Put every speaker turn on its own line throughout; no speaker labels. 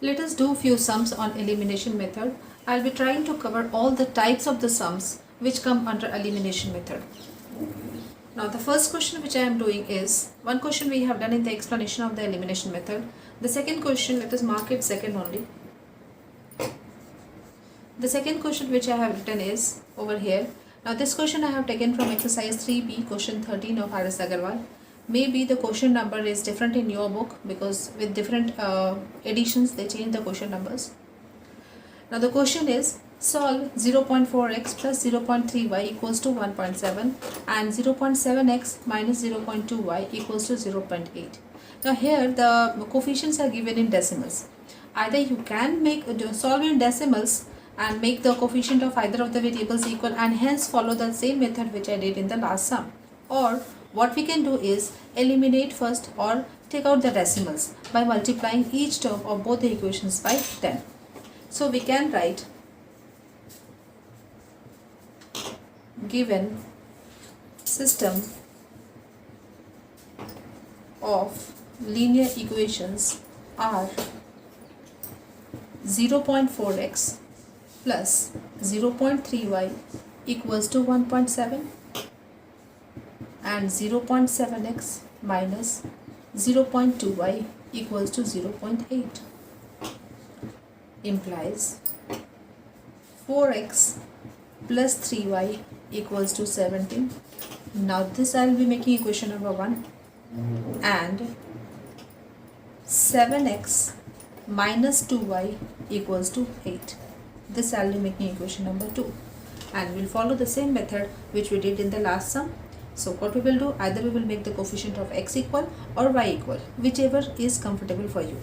Let us do few sums on elimination method. I'll be trying to cover all the types of the sums which come under elimination method. Now the first question which I am doing is, one question we have done in the explanation of the elimination method. The second question, let us mark it second only. The second question which I have written is over here. Now this question I have taken from exercise 3B, question 13 of R.S. Agarwal. Maybe the question number is different in your book because with different editions they change the question numbers. Now the question is, solve 0.4x plus 0.3y equals to 1.7 and 0.7x minus 0.2y equals to 0.8. Now here the coefficients are given in decimals. Either you can solve in decimals and make the coefficient of either of the variables equal and hence follow the same method which I did in the last sum. Or what we can do is eliminate first or take out the decimals by multiplying each term of both the equations by 10. So we can write, given system of linear equations are 0.4x plus 0.3y equals to 1.7 and 0.7x minus 0.2y equals to 0.8 implies 4x plus 3y equals to 17. Now this I will be making equation number 1 and 7x minus 2y equals to 8. This I will be making equation number 2 and we will follow the same method which we did in the last sum. So what we will do, either we will make the coefficient of x equal or y equal, whichever is comfortable for you.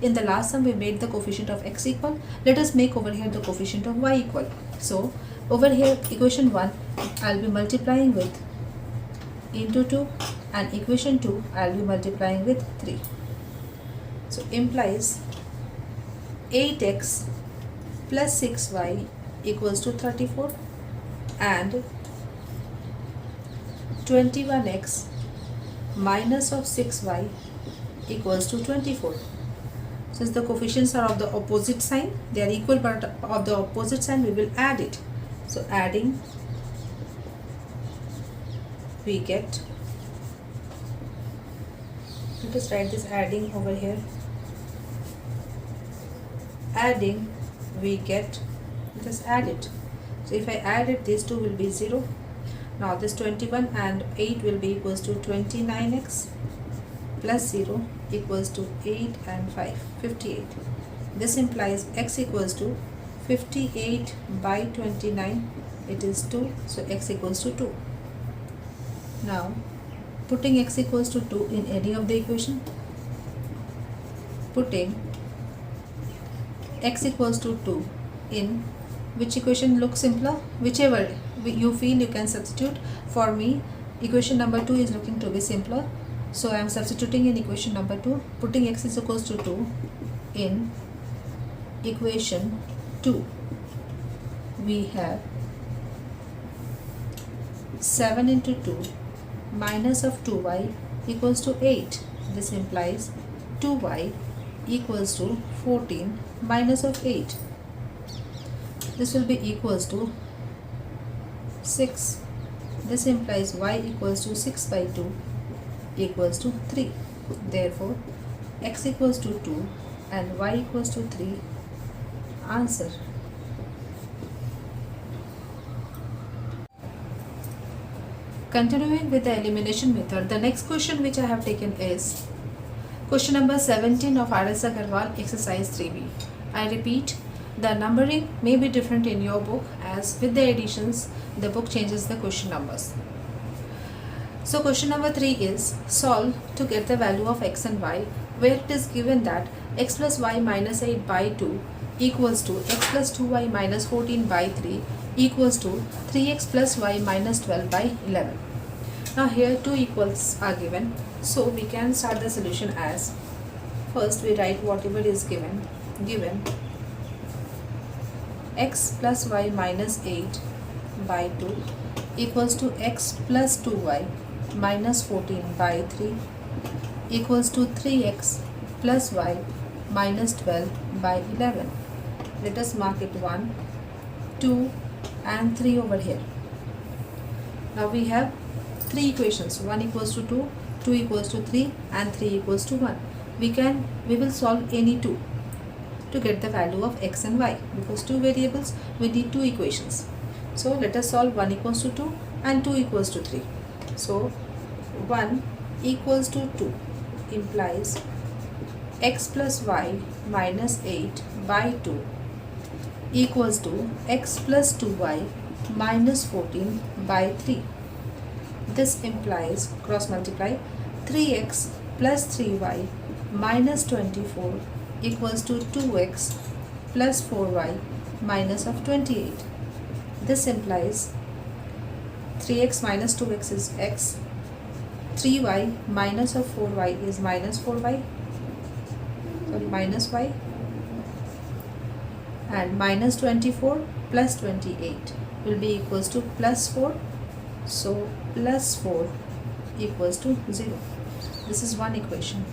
In the last sum we made the coefficient of x equal. Let us make over here the coefficient of y equal. So over here equation 1 I will be multiplying with into 2 and equation 2 I will be multiplying with 3. So implies 8x plus 6y equals to 34 and 21x minus of 6y equals to 24. Since the coefficients are of the opposite sign, they are equal but of the opposite sign, we will add it. So adding, we get, let us write this adding over here. Adding, we get, let us add it. So if I add it, these two will be 0. Now this 21 and 8 will be equals to 29x plus 0 equals to 8 and 5, 58. This implies x equals to 58 by 29, it is 2, so x equals to 2. Now putting x equals to 2 in any of the equation, putting x equals to 2 in which equation looks simpler, whichever you feel you can substitute. For me equation number 2 is looking to be simpler, so I am substituting in equation number 2, putting x is equals to 2 in equation 2. We have 7 into 2 minus of 2y equals to 8. This implies 2y equals to 14 minus of 8. This will be equals to 6. This implies y equals to 6 by 2 equals to 3. Therefore x equals to 2 and y equals to 3. Answer. Continuing with the elimination method, the next question which I have taken is question number 17 of R.S. Agarwal, exercise 3B. I repeat, the numbering may be different in your book as with the additions the book changes the question numbers. So question number 3 is, solve to get the value of x and y, where it is given that x plus y minus 8 by 2 equals to x plus 2y minus 14 by 3 equals to 3x plus y minus 12 by 11. Now here two equals are given, so we can start the solution as, first we write whatever is given x plus y minus 8 by 2 equals to x plus 2y minus 14 by 3 equals to 3x plus y minus 12 by 11. Let us mark it 1, 2 and 3 over here. Now we have 3 equations, 1 equals to 2, 2 equals to 3 and 3 equals to 1. We will solve any two to get the value of x and y, because two variables we need two equations. So let us solve 1 equals to 2 and 2 equals to 3. So 1 equals to 2 implies x plus y minus 8 by 2 equals to x plus 2y minus 14 by 3. This implies, cross multiply, 3x plus 3y minus 24 equals to 2x plus 4y minus of 28. This implies 3x minus 2x is x, 3y minus of 4y is minus 4y, sorry, minus y, and minus 24 plus 28 will be equals to plus 4. So plus 4 equals to 0. This is one equation.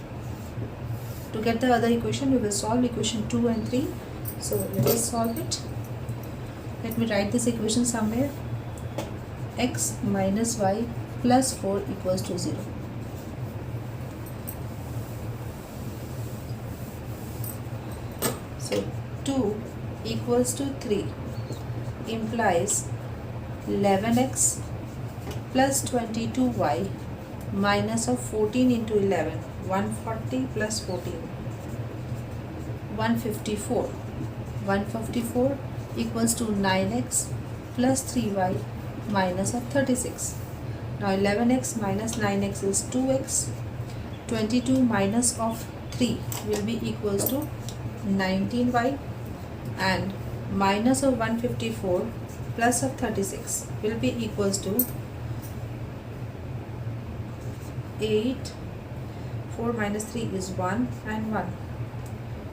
To get the other equation, we will solve equation 2 and 3. So let us solve it. Let me write this equation somewhere. X minus y plus 4 equals to 0. So 2 equals to 3 implies 11x plus 22y minus of 14 into 11, 140 plus 14, 154. 154 equals to 9x plus 3y minus of 36. Now 11x minus 9x is 2x. 22 minus of 3 will be equals to 19y, and minus of 154 plus of 36 will be equals to 8. 4 minus 3 is 1 and 1.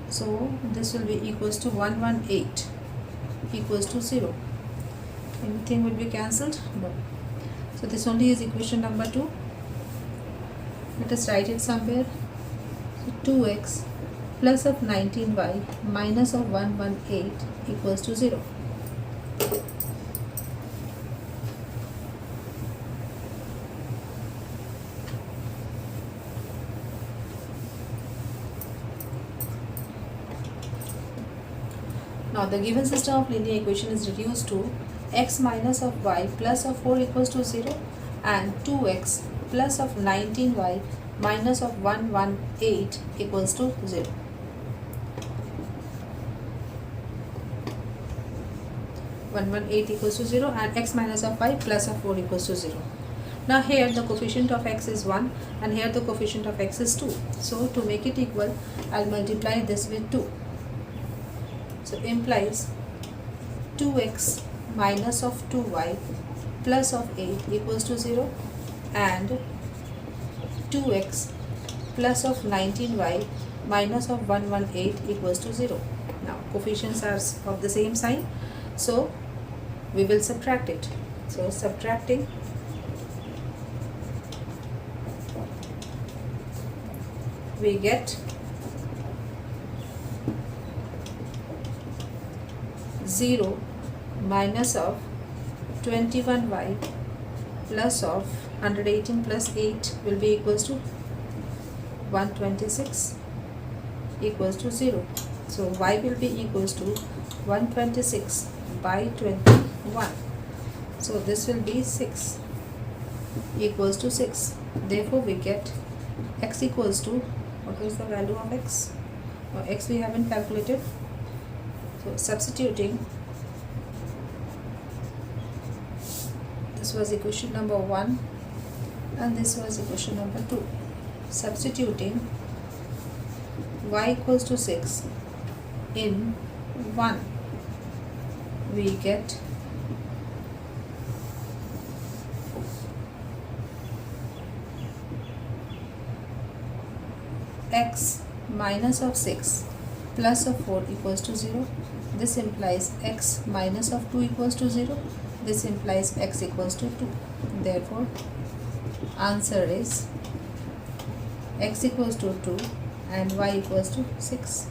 So this will be equals to 118 equals to 0. Anything will be cancelled? No. So this only is equation number 2. Let us write it somewhere. So 2x plus of 19y minus of 118 equals to 0. Now the given system of linear equation is reduced to x minus of y plus of 4 equals to 0 and 2x plus of 19y minus of 118 equals to 0. Equals to 0 and x minus of y plus of 4 equals to 0. Now here the coefficient of x is 1 and here the coefficient of x is 2. So to make it equal, I'll multiply this with 2. So implies 2x minus of 2y plus of 8 equals to 0 and 2x plus of 19y minus of 118 equals to 0. Now coefficients are of the same sign, so we will subtract it. So subtracting, we get 0 minus of 21y plus of 118 plus 8 will be equals to 126 equals to 0. So y will be equals to 126 by 21. So this will be 6 equals to 6. Therefore we get x equals to, what was the value of x? X we haven't calculated. So substituting, this was equation number 1 and this was equation number 2. Substituting y equals to 6 in 1, we get x minus of 6 plus of 4 equals to 0. This implies x minus of 2 equals to 0. This implies x equals to 2. Therefore answer is x equals to 2 and y equals to 6.